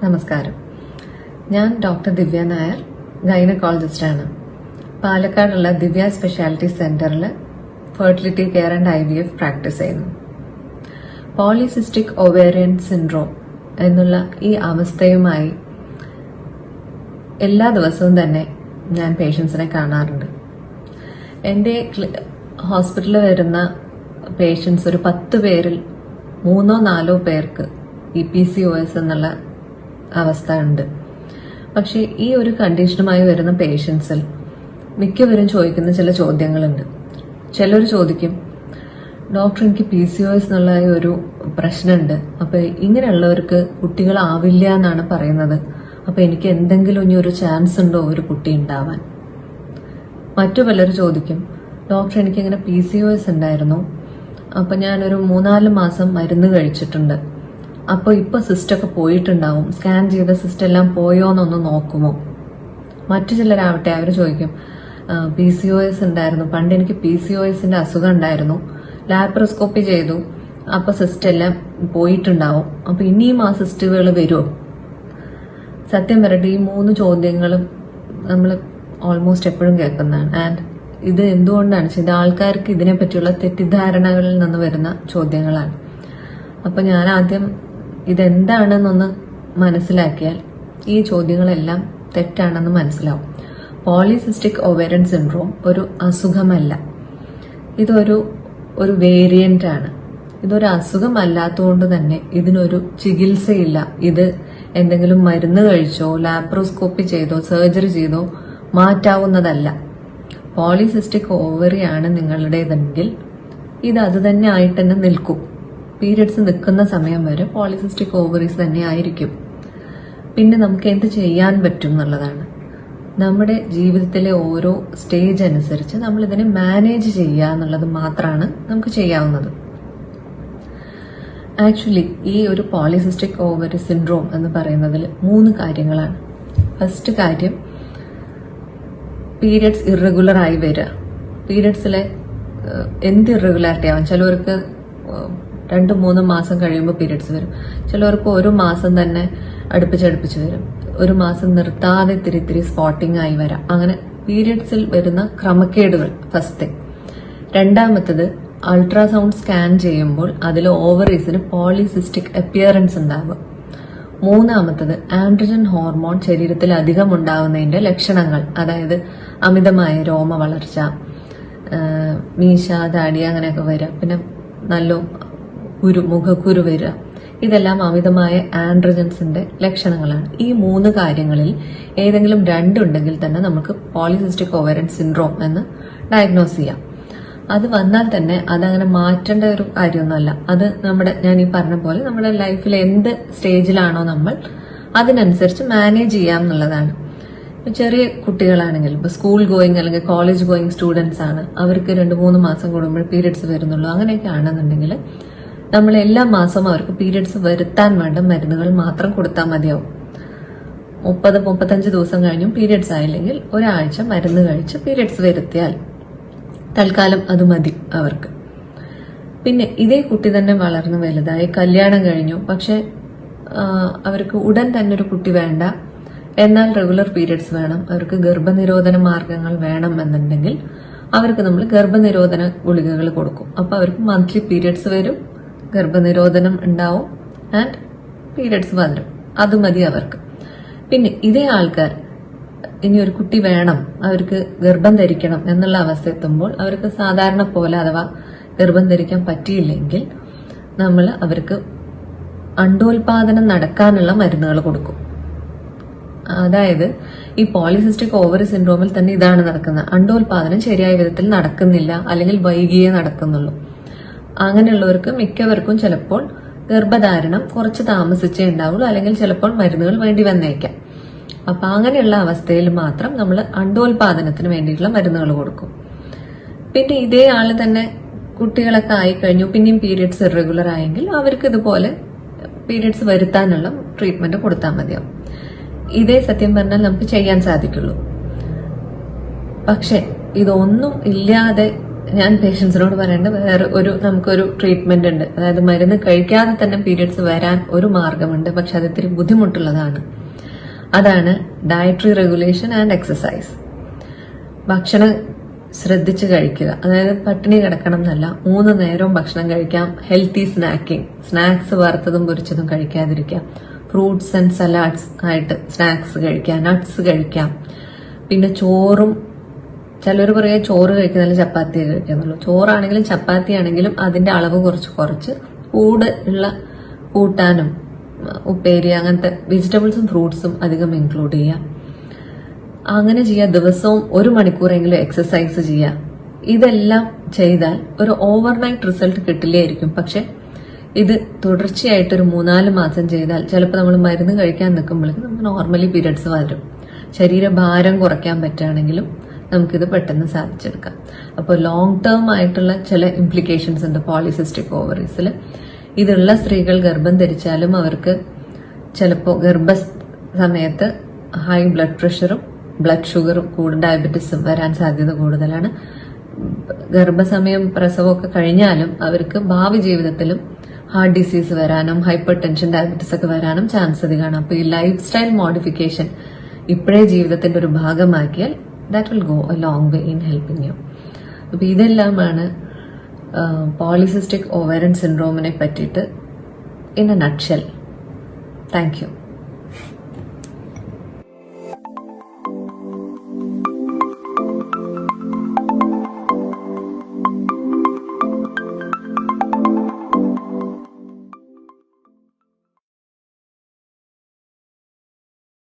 നമസ്കാരം. ഞാൻ ഡോക്ടർ ദിവ്യ നായർ, ഗൈനക്കോളജിസ്റ്റാണ്. പാലക്കാടുള്ള ദിവ്യ സ്പെഷ്യാലിറ്റി സെന്ററിൽ fertility care and IVF practice ചെയ്യുന്നു. പോളിസിസ്റ്റിക് ഒവേറിയൻ സിൻഡ്രോം എന്നുള്ള ഈ അവസ്ഥയുമായി എല്ലാ ദിവസവും തന്നെ ഞാൻ പേഷ്യൻസിനെ കാണാറുണ്ട്. എൻ്റെ ഹോസ്പിറ്റലിൽ വരുന്ന പേഷ്യൻസ് ഒരു 10 പേരിൽ 3-4 പേർക്ക് ഈ PCOS എന്നുള്ള അവസ്ഥ ഉണ്ട്. പക്ഷേ ഈ ഒരു കണ്ടീഷനുമായി വരുന്ന പേഷ്യൻസിൽ മിക്കവരും ചോദിക്കുന്ന ചില ചോദ്യങ്ങളുണ്ട്. ചിലർ ചോദിക്കും, ഡോക്ടർ എനിക്ക് PCOS എന്നുള്ള ഒരു പ്രശ്നമുണ്ട്, അപ്പൊ ഇങ്ങനെയുള്ളവർക്ക് കുട്ടികളാവില്ല എന്നാണ് പറയുന്നത്, അപ്പൊ എനിക്ക് എന്തെങ്കിലും ഇനി ഒരു ചാൻസ് ഉണ്ടോ ഒരു കുട്ടി ഉണ്ടാവാൻ? മറ്റു പലരും ചോദിക്കും, ഡോക്ടർ എനിക്കിങ്ങനെ PCOS ഉണ്ടായിരുന്നു, അപ്പൊ ഞാനൊരു 3-4 മാസം മരുന്ന് കഴിച്ചിട്ടുണ്ട്, അപ്പോൾ ഇപ്പൊ സിസ്റ്റൊക്കെ പോയിട്ടുണ്ടാവും, സ്കാൻ ചെയ്ത സിസ്റ്റ് എല്ലാം പോയോന്നൊന്ന് നോക്കുമോ? മറ്റു ചിലരാവട്ടെ അവർ ചോദിക്കും, PCOS ഉണ്ടായിരുന്നു, പണ്ട് എനിക്ക് PCOSന്റെ അസുഖം ഉണ്ടായിരുന്നു, ലാപ്രോസ്കോപ്പി ചെയ്തു, അപ്പൊ സിസ്റ്റ് എല്ലാം പോയിട്ടുണ്ടാവും, അപ്പൊ ഇനിയും ആ സിസ്റ്റുകൾ വരുമോ? സത്യം പറയട്ടെ, ഈ 3 ചോദ്യങ്ങളും നമ്മൾ ഓൾമോസ്റ്റ് എപ്പോഴും കേൾക്കുന്നതാണ്. ആൻഡ് ഇത് എന്തുകൊണ്ടാണ് ഇത് ആൾക്കാർക്ക് ഇതിനെ പറ്റിയുള്ള തെറ്റിദ്ധാരണകളിൽ നിന്ന് വരുന്ന ചോദ്യങ്ങളാണ്. അപ്പൊ ഞാൻ ആദ്യം ഇതെന്താണെന്നൊന്ന് മനസ്സിലാക്കിയാൽ ഈ ചോദ്യങ്ങളെല്ലാം തെറ്റാണെന്ന് മനസ്സിലാവും. പോളിസിസ്റ്റിക് ഒവേറിയൻ സിൻഡ്രോം ഒരു അസുഖമല്ല, ഇതൊരു വേരിയന്റ് ആണ്. ഇതൊരു അസുഖമല്ലാത്തതുകൊണ്ട് തന്നെ ഇതിനൊരു ചികിത്സയില്ല. ഇത് എന്തെങ്കിലും മരുന്ന് കഴിച്ചോ ലാപ്രോസ്കോപ്പി ചെയ്തോ സർജറി ചെയ്തോ മാറ്റാവുന്നതല്ല. പോളിസിസ്റ്റിക് ഓവറി ആണ് നിങ്ങളുടേതെങ്കിൽ ഇത് അത് തന്നെ ആയിട്ട് തന്നെ നിൽക്കും. പീരിയഡ്സ് നിൽക്കുന്ന സമയം വരെ പോളിസിസ്റ്റിക് ഓവറീസ് തന്നെ ആയിരിക്കും. പിന്നെ നമുക്ക് എന്ത് ചെയ്യാൻ പറ്റും എന്നുള്ളതാണ്. നമ്മുടെ ജീവിതത്തിലെ ഓരോ സ്റ്റേജ് അനുസരിച്ച് നമ്മൾ ഇതിനെ മാനേജ് ചെയ്യുക എന്നുള്ളത് മാത്രമാണ് നമുക്ക് ചെയ്യാവുന്നത്. ആക്ച്വലി ഈ ഒരു പോളിസിസ്റ്റിക് ഓവറി സിൻഡ്രോം എന്ന് പറയുന്നതിൽ 3 കാര്യങ്ങളാണ്. ഫസ്റ്റ് കാര്യം, പീരിയഡ്സ് ഇറഗുലർ ആയി വരിക. പീരിയഡ്സിലെ എന്ത് ഇറഗുലാരിറ്റി ആവാം. ചിലവർക്ക് 2-3 മാസം കഴിയുമ്പോൾ പീരിയഡ്സ് വരും, ചിലവർക്ക് 1 മാസം തന്നെ അടുപ്പിച്ചടുപ്പിച്ച് വരും, 1 മാസം നിർത്താതെ തിരി സ്പോട്ടിംഗ് ആയി വരാം. അങ്ങനെ പീരിയഡ്സിൽ വരുന്ന ക്രമക്കേടുകൾ ഫസ്റ്റ്. രണ്ടാമത്തത്, അൾട്രാസൗണ്ട് സ്കാൻ ചെയ്യുമ്പോൾ അതിൽ ഓവറീസിന് പോളിസിസ്റ്റിക് അപ്പിയറൻസ് ഉണ്ടാകും. മൂന്നാമത്തത്, ആൻഡ്രോജൻ ഹോർമോൺ ശരീരത്തിൽ അധികം ഉണ്ടാവുന്നതിന്റെ ലക്ഷണങ്ങൾ, അതായത് അമിതമായ രോമ വളർച്ച, മീശ, താടി അങ്ങനെയൊക്കെ വരിക, പിന്നെ നല്ല മുഖക്കുരു വരിക. ഇതെല്ലാം അമിതമായ ആൻഡ്രോജൻസിന്റെ ലക്ഷണങ്ങളാണ്. ഈ 3 കാര്യങ്ങളിൽ ഏതെങ്കിലും 2 ഉണ്ടെങ്കിൽ തന്നെ നമുക്ക് പോളിസിസ്റ്റിക് ഒവേറിയൻ സിൻഡ്രോം എന്ന് ഡയഗ്നോസ് ചെയ്യാം. അത് വന്നാൽ തന്നെ അതങ്ങനെ മാറ്റേണ്ട ഒരു കാര്യമൊന്നുമല്ല. അത് ഞാൻ ഈ പറഞ്ഞ പോലെ നമ്മുടെ ലൈഫിൽ എന്ത് സ്റ്റേജിലാണോ നമ്മൾ അതിനനുസരിച്ച് മാനേജ് ചെയ്യാം എന്നുള്ളതാണ്. ചെറിയ കുട്ടികളാണെങ്കിൽ, ഇപ്പൊ സ്കൂൾ ഗോയിങ് അല്ലെങ്കിൽ കോളേജ് ഗോയിങ് സ്റ്റുഡൻസ് ആണ്, അവർക്ക് 2-3 മാസം കൂടുമ്പോൾ പീരിയഡ്സ് വരുന്നുള്ളൂ, അങ്ങനെയൊക്കെ ആണെന്നുണ്ടെങ്കിൽ നമ്മൾ എല്ലാ മാസവും അവർക്ക് പീരിയഡ്സ് വരുത്താൻ വേണ്ട മരുന്നുകൾ മാത്രം കൊടുത്താൽ മതിയാവും. 30-35 ദിവസം കഴിഞ്ഞും പീരിയഡ്സ് ആയില്ലെങ്കിൽ ഒരാഴ്ച മരുന്ന് കഴിച്ച് പീരിയഡ്സ് വരുത്തിയാൽ തൽക്കാലം അത് മതി അവർക്ക്. പിന്നെ ഇതേ കുട്ടി തന്നെ വളർന്ന് വലുതായി കല്യാണം കഴിഞ്ഞു, പക്ഷെ അവർക്ക് ഉടൻ തന്നെ ഒരു കുട്ടി വേണ്ട, എന്നാൽ റെഗുലർ പീരിയഡ്സ് വേണം, അവർക്ക് ഗർഭനിരോധന മാർഗങ്ങൾ വേണം എന്നുണ്ടെങ്കിൽ അവർക്ക് നമ്മൾ ഗർഭനിരോധന ഗുളികകൾ കൊടുക്കും. അപ്പൊ അവർക്ക് മന്ത്ലി പീരിയഡ്സ് വരും, ഗർഭനിരോധനം ഉണ്ടാവും ആൻഡ് പീരിയഡ്സ് വരും. അത് മതി അവർക്ക്. പിന്നെ ഇതേ ആൾക്കാർ ഇനി ഒരു കുട്ടി വേണം, അവർക്ക് ഗർഭം ധരിക്കണം എന്നുള്ള അവസ്ഥ എത്തുമ്പോൾ അവർക്ക് സാധാരണ പോലെ അഥവാ ഗർഭം ധരിക്കാൻ പറ്റിയില്ലെങ്കിൽ നമ്മൾ അവർക്ക് അണ്ടോൽപാദനം നടക്കാനുള്ള മരുന്നുകൾ കൊടുക്കും. അതായത് ഈ പോളിസിസ്റ്റിക് ഓവറി സിൻഡ്രോമിൽ തന്നെ ഇതാണ് നടക്കുന്നത്. അണ്ടോൽപാദനം ശരിയായ വിധത്തിൽ നടക്കുന്നില്ല, അല്ലെങ്കിൽ വൈകിയേ നടക്കുന്നുള്ളൂ. അങ്ങനെയുള്ളവർക്ക് മിക്കവർക്കും ചിലപ്പോൾ ഗർഭധാരണം കുറച്ച് താമസിച്ചേ ഉണ്ടാവുള്ളൂ, അല്ലെങ്കിൽ ചിലപ്പോൾ മരുന്നുകൾ വേണ്ടി വന്നേക്കാം. അപ്പൊ അങ്ങനെയുള്ള അവസ്ഥയിൽ മാത്രം നമ്മൾ അണ്ടോൽപാദനത്തിന് വേണ്ടിയിട്ടുള്ള മരുന്നുകൾ കൊടുക്കും. പിന്നെ ഇതേ ആള് തന്നെ കുട്ടികളൊക്കെ ആയിക്കഴിഞ്ഞു, പിന്നെയും പീരിയഡ്സ് ഇറഗുലർ ആയെങ്കിൽ അവർക്ക് ഇതുപോലെ പീരിയഡ്സ് വരുത്താനുള്ള ട്രീറ്റ്മെന്റ് കൊടുത്താൽ മതിയാവും. ഇതേ സത്യം പറഞ്ഞാൽ നമുക്ക് ചെയ്യാൻ സാധിക്കുള്ളൂ. പക്ഷെ ഇതൊന്നും ഇല്ലാതെ ഞാൻ പേഷ്യൻസിനോട് പറയേണ്ടത് വേറെ നമുക്കൊരു ട്രീറ്റ്മെന്റ് ഉണ്ട്. അതായത് മരുന്ന് കഴിക്കാതെ തന്നെ പീരിയഡ്സ് വരാൻ ഒരു മാർഗമുണ്ട്, പക്ഷെ അത് ഇത്തിരി ബുദ്ധിമുട്ടുള്ളതാണ്. അതാണ് ഡയറ്ററി റെഗുലേഷൻ ആൻഡ് എക്സസൈസ്. ഭക്ഷണം ശ്രദ്ധിച്ച് കഴിക്കുക. അതായത് പട്ടിണി കിടക്കണം എന്നല്ല, 3 നേരവും ഭക്ഷണം കഴിക്കാം. ഹെൽത്തി സ്നാക്കിംഗ്, സ്നാക്സ് വറുത്തതും പൊരിച്ചതും കഴിക്കാതിരിക്കാം. ഫ്രൂട്ട്സ് ആൻഡ് സലാഡ്സ് ആയിട്ട് സ്നാക്സ് കഴിക്കാം. നട്ട്സ് കഴിക്കാം. പിന്നെ ചോറും, ചിലർ പറയാ ചോറ് കഴിക്കുന്നില്ല ചപ്പാത്തി കഴിക്കാന്നുള്ളൂ. ചോറാണെങ്കിലും ചപ്പാത്തി ആണെങ്കിലും അതിന്റെ അളവ് കുറച്ച് കൂടെ ഉള്ള കൂട്ടാനും ഉപ്പേരി അങ്ങനത്തെ വെജിറ്റബിൾസും ഫ്രൂട്ട്സും അധികം ഇൻക്ലൂഡ് ചെയ്യാം. അങ്ങനെ ചെയ്യുക. ദിവസവും 1 മണിക്കൂറെങ്കിലും എക്സസൈസ് ചെയ്യുക. ഇതെല്ലാം ചെയ്താൽ ഒരു ഓവർനൈറ്റ് റിസൾട്ട് കിട്ടില്ലായിരിക്കും. പക്ഷെ ഇത് തുടർച്ചയായിട്ട് ഒരു 3-4 മാസം ചെയ്താൽ ചിലപ്പോൾ നമ്മൾ മരുന്ന് കഴിക്കാൻ നിൽക്കുമ്പോഴേക്കും നമുക്ക് നോർമലി പീരിയഡ്സ് വരും. ശരീരഭാരം കുറയ്ക്കാൻ പറ്റുകയാണെങ്കിലും നമുക്കിത് പെട്ടെന്ന് സാധിച്ചെടുക്കാം. അപ്പോൾ ലോങ് ടേം ആയിട്ടുള്ള ചില ഇംപ്ലിക്കേഷൻസ് ഉണ്ട് പോളിസിസ്റ്റിക് ഓവറീസിൽ. ഇതുള്ള സ്ത്രീകൾ ഗർഭം ധരിച്ചാലും അവർക്ക് ചിലപ്പോൾ ഗർഭസമയത്ത് ഹൈ ബ്ലഡ് പ്രഷറും ബ്ലഡ് ഷുഗറും ഡയബറ്റീസും വരാൻ സാധ്യത കൂടുതലാണ്. ഗർഭസമയം പ്രസവമൊക്കെ കഴിഞ്ഞാലും അവർക്ക് ഭാവി ജീവിതത്തിലും ഹാർട്ട് ഡിസീസ് വരാനും ഹൈപ്പർ ടെൻഷൻ ഡയബറ്റീസ് ഒക്കെ വരാനും ചാൻസ് അധികമാണ്. അപ്പോൾ ഈ ലൈഫ് സ്റ്റൈൽ മോഡിഫിക്കേഷൻ ഇപ്പോഴേ ജീവിതത്തിന്റെ ഒരു ഭാഗമാക്കിയാൽ that will go a long way in helping you. അപ്പോൾ ഇതെല്ലാമാണ് പോളിസിസ്റ്റിക് ഓവറിയൻ സിൻഡ്രോമിനെ പറ്റിയിട്ട് in a nutshell. Thank you.